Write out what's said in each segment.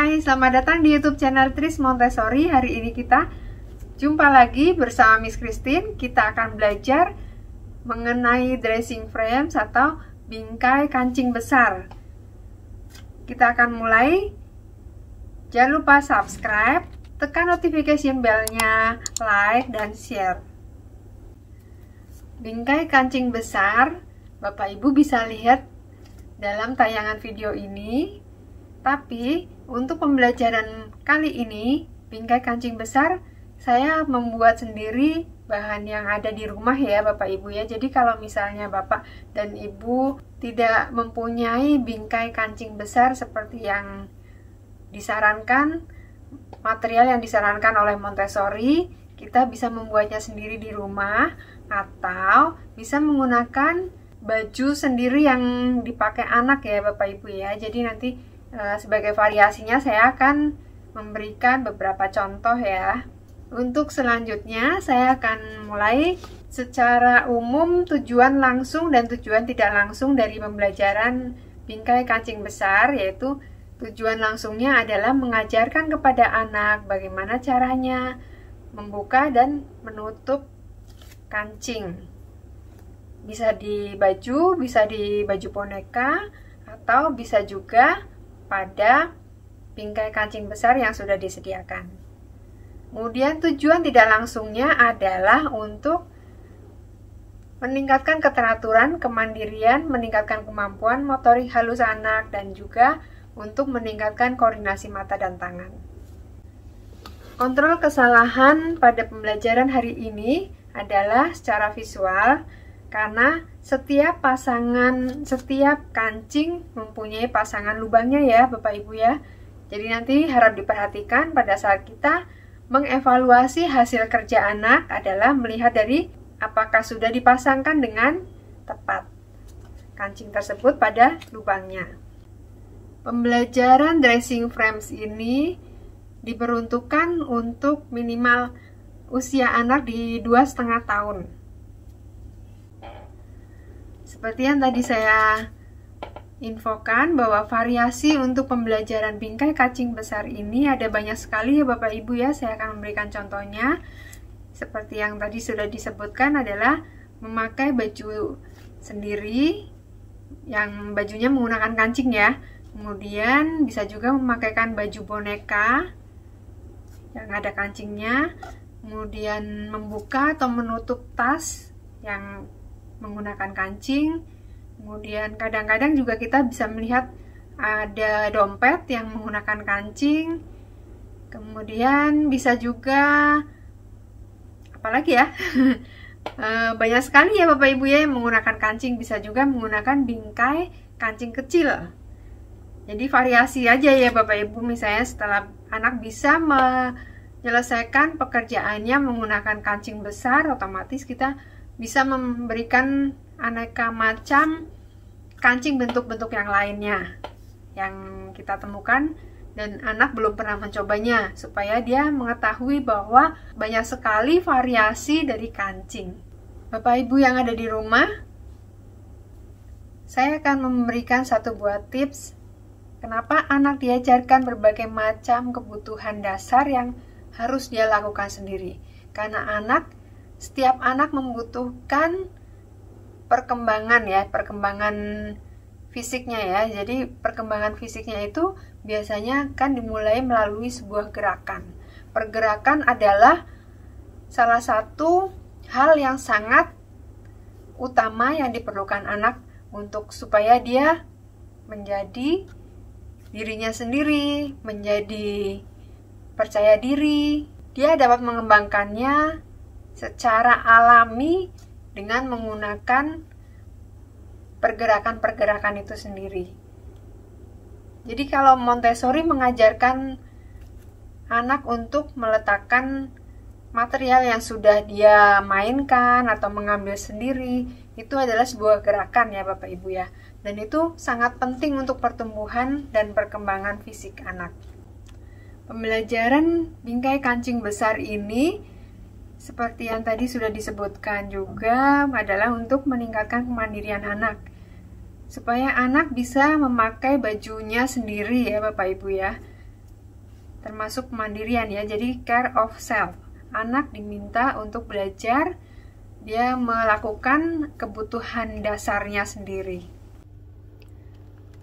Hai, selamat datang di YouTube channel Tris Montessori. Hari ini kita jumpa lagi bersama Miss Christine. Kita akan belajar mengenai dressing frames atau bingkai kancing besar. Kita akan mulai. Jangan lupa subscribe, tekan notification bell-nya, like, dan share. Bingkai kancing besar, Bapak Ibu bisa lihat dalam tayangan video ini. Tapi untuk pembelajaran kali ini, bingkai kancing besar, saya membuat sendiri bahan yang ada di rumah ya Bapak Ibu ya. Jadi kalau misalnya Bapak dan Ibu tidak mempunyai bingkai kancing besar seperti yang disarankan, material yang disarankan oleh Montessori, kita bisa membuatnya sendiri di rumah atau bisa menggunakan baju sendiri yang dipakai anak ya Bapak Ibu ya. Jadi nanti sebagai variasinya saya akan memberikan beberapa contoh ya. Untuk selanjutnya saya akan mulai secara umum tujuan langsung dan tujuan tidak langsung dari pembelajaran bingkai kancing besar, yaitu tujuan langsungnya adalah mengajarkan kepada anak bagaimana caranya membuka dan menutup kancing. Bisa di baju boneka, atau bisa juga pada bingkai kancing besar yang sudah disediakan. Kemudian tujuan tidak langsungnya adalah untuk meningkatkan keteraturan, kemandirian, meningkatkan kemampuan motorik halus anak, dan juga untuk meningkatkan koordinasi mata dan tangan. Kontrol kesalahan pada pembelajaran hari ini adalah secara visual, karena setiap kancing mempunyai pasangan lubangnya ya Bapak Ibu ya. Jadi nanti harap diperhatikan pada saat kita mengevaluasi hasil kerja anak adalah melihat dari apakah sudah dipasangkan dengan tepat kancing tersebut pada lubangnya. Pembelajaran dressing frames ini diperuntukkan untuk minimal usia anak di 2,5 tahun. Seperti yang tadi saya infokan bahwa variasi untuk pembelajaran bingkai kancing besar ini ada banyak sekali ya Bapak Ibu ya. Saya akan memberikan contohnya. Seperti yang tadi sudah disebutkan adalah memakai baju sendiri yang bajunya menggunakan kancing ya. Kemudian bisa juga memakaikan baju boneka yang ada kancingnya. Kemudian membuka atau menutup tas yang menggunakan kancing. Kemudian kadang-kadang juga kita bisa melihat ada dompet yang menggunakan kancing. Kemudian bisa juga apalagi ya banyak sekali ya Bapak Ibu ya yang menggunakan kancing. Bisa juga menggunakan bingkai kancing kecil. Jadi variasi aja ya Bapak Ibu. Misalnya setelah anak bisa menyelesaikan pekerjaannya menggunakan kancing besar, otomatis kita bisa memberikan aneka macam kancing bentuk-bentuk yang lainnya yang kita temukan dan anak belum pernah mencobanya, supaya dia mengetahui bahwa banyak sekali variasi dari kancing. Bapak Ibu yang ada di rumah, saya akan memberikan satu buah tips kenapa anak diajarkan berbagai macam kebutuhan dasar yang harus dia lakukan sendiri. Karena setiap anak membutuhkan perkembangan fisiknya ya. Jadi perkembangan fisiknya itu biasanya kan dimulai melalui sebuah gerakan. Pergerakan adalah salah satu hal yang sangat utama yang diperlukan anak untuk supaya dia menjadi dirinya sendiri, menjadi percaya diri. Dia dapat mengembangkannya secara alami dengan menggunakan pergerakan-pergerakan itu sendiri. Jadi kalau Montessori mengajarkan anak untuk meletakkan material yang sudah dia mainkan atau mengambil sendiri, itu adalah sebuah gerakan ya Bapak Ibu ya. Dan itu sangat penting untuk pertumbuhan dan perkembangan fisik anak. Pembelajaran bingkai kancing besar ini seperti yang tadi sudah disebutkan juga adalah untuk meningkatkan kemandirian anak. supaya anak bisa memakai bajunya sendiri ya Bapak Ibu ya. termasuk kemandirian ya, jadi care of self. Anak diminta untuk belajar, dia melakukan kebutuhan dasarnya sendiri.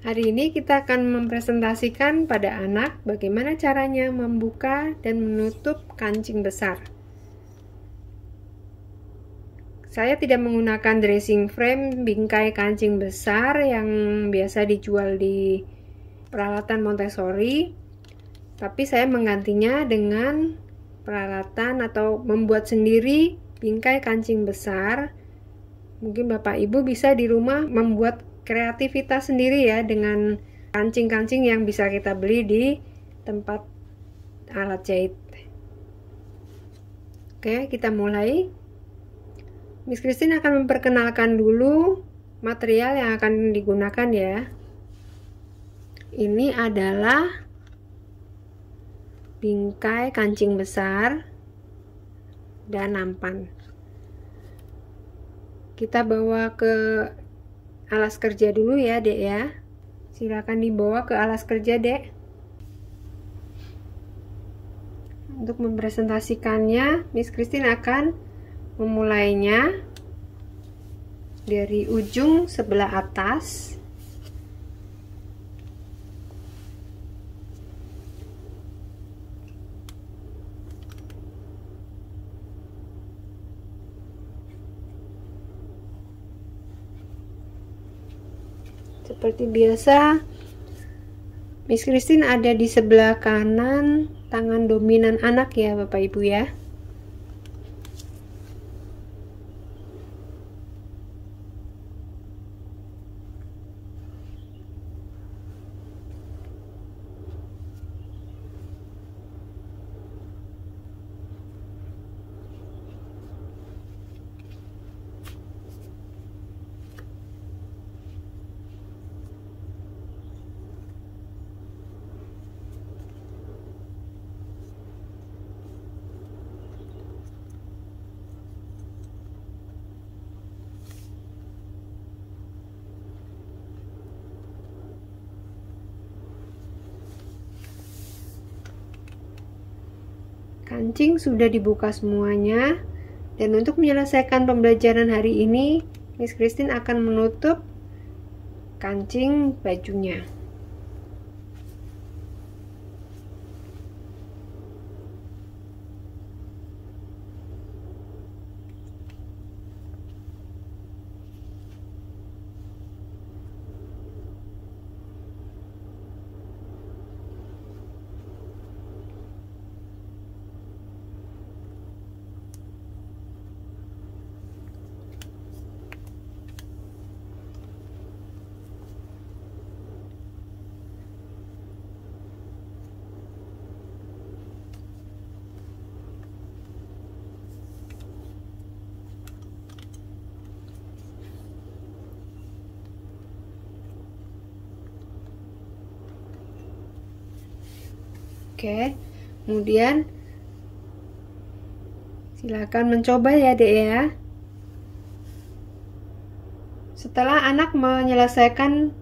Hari ini kita akan mempresentasikan pada anak bagaimana caranya membuka dan menutup kancing besar. Saya tidak menggunakan dressing frame bingkai kancing besar yang biasa dijual di peralatan Montessori, tapi saya menggantinya dengan peralatan atau membuat sendiri bingkai kancing besar. Mungkin Bapak Ibu bisa di rumah membuat kreativitas sendiri ya dengan kancing-kancing yang bisa kita beli di tempat alat jahit. Oke, kita mulai. Miss Christine akan memperkenalkan dulu material yang akan digunakan ya. Ini adalah bingkai kancing besar dan nampan. Kita bawa ke alas kerja dulu ya, Dek ya. Silakan dibawa ke alas kerja, Dek. Untuk mempresentasikannya, Miss Christine akan memulainya dari ujung sebelah atas. Seperti biasa, Miss Christine ada di sebelah kanan tangan dominan anak ya Bapak Ibu ya. Kancing sudah dibuka semuanya, dan untuk menyelesaikan pembelajaran hari ini, Miss Christine akan menutup kancing bajunya. Oke, kemudian silakan mencoba ya Dek ya. Setelah anak menyelesaikan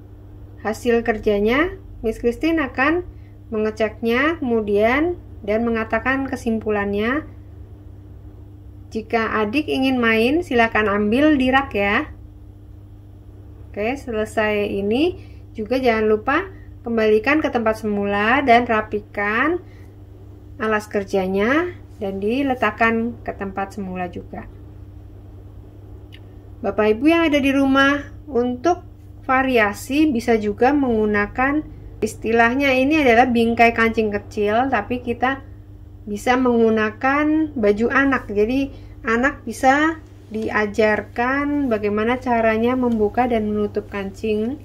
hasil kerjanya, Miss Christine akan mengeceknya kemudian dan mengatakan kesimpulannya. Jika adik ingin main, silakan ambil di rak ya. Oke, selesai ini juga jangan lupa kembalikan ke tempat semula dan rapikan alas kerjanya dan diletakkan ke tempat semula juga. Bapak Ibu yang ada di rumah, untuk variasi bisa juga menggunakan, istilahnya ini adalah bingkai kancing kecil, tapi kita bisa menggunakan baju anak. Jadi anak bisa diajarkan bagaimana caranya membuka dan menutup kancing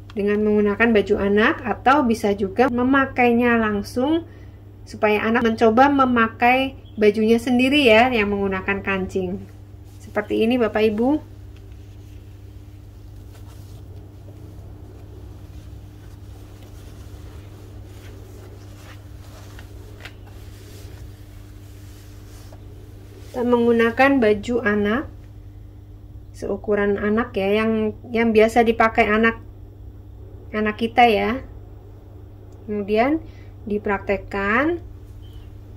dengan menggunakan baju anak, atau bisa juga memakainya langsung supaya anak mencoba memakai bajunya sendiri ya yang menggunakan kancing. Seperti ini Bapak Ibu. Kita menggunakan baju anak seukuran anak ya, yang biasa dipakai anak kita ya. Kemudian dipraktekkan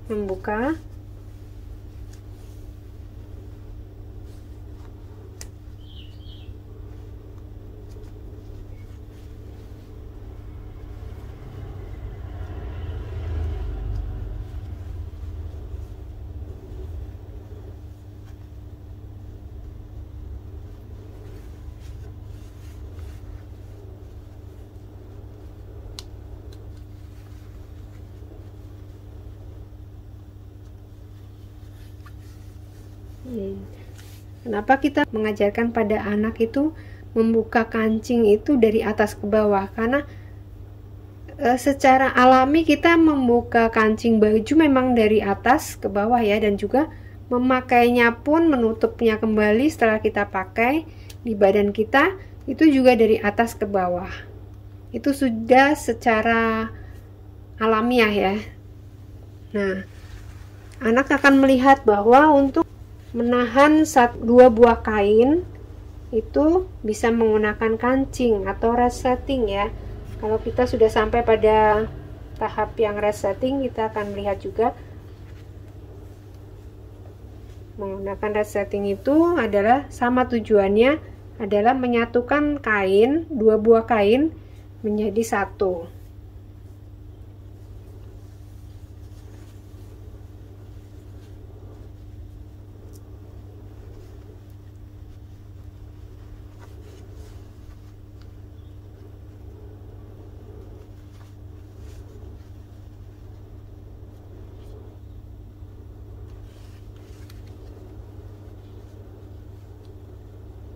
membuka. Kenapa kita mengajarkan pada anak itu membuka kancing itu dari atas ke bawah? Karena secara alami kita membuka kancing baju memang dari atas ke bawah ya, dan juga memakainya pun, menutupnya kembali setelah kita pakai di badan kita itu juga dari atas ke bawah. Itu sudah secara alamiah ya. Nah, anak akan melihat bahwa untuk menahan dua buah kain itu bisa menggunakan kancing atau resetting ya. Kalau kita sudah sampai pada tahap yang resetting, kita akan melihat juga menggunakan resetting itu adalah sama tujuannya adalah menyatukan kain, dua buah kain menjadi satu.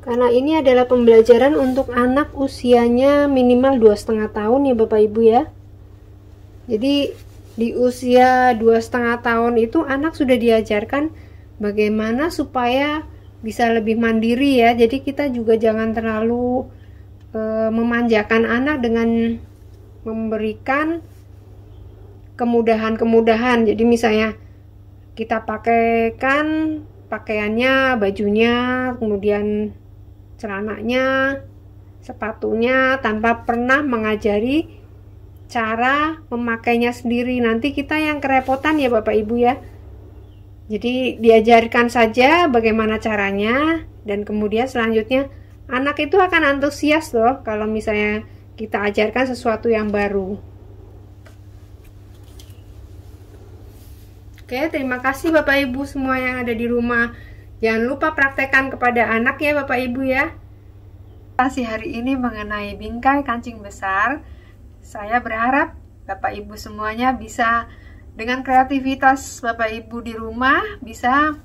Karena ini adalah pembelajaran untuk anak usianya minimal 2,5 tahun ya Bapak Ibu ya. Jadi di usia 2,5 tahun itu anak sudah diajarkan bagaimana supaya bisa lebih mandiri ya. Jadi kita juga jangan terlalu memanjakan anak dengan memberikan kemudahan-kemudahan. Jadi misalnya kita pakaikan pakaiannya, bajunya, kemudian celananya, sepatunya, tanpa pernah mengajari cara memakainya sendiri. Nanti kita yang kerepotan ya Bapak Ibu ya. Jadi diajarkan saja bagaimana caranya, dan kemudian selanjutnya anak itu akan antusias loh kalau misalnya kita ajarkan sesuatu yang baru. Oke, terima kasih Bapak Ibu semua yang ada di rumah. Jangan lupa praktekkan kepada anak ya Bapak Ibu ya. Kasih hari ini mengenai bingkai kancing besar. Saya berharap Bapak Ibu semuanya bisa dengan kreativitas Bapak Ibu di rumah bisa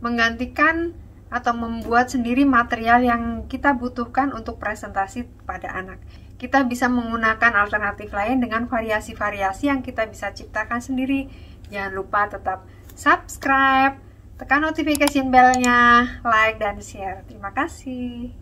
menggantikan atau membuat sendiri material yang kita butuhkan untuk presentasi pada anak. Kita bisa menggunakan alternatif lain dengan variasi-variasi yang kita bisa ciptakan sendiri. Jangan lupa tetap subscribe, tekan notification bell-nya, like dan share. Terima kasih.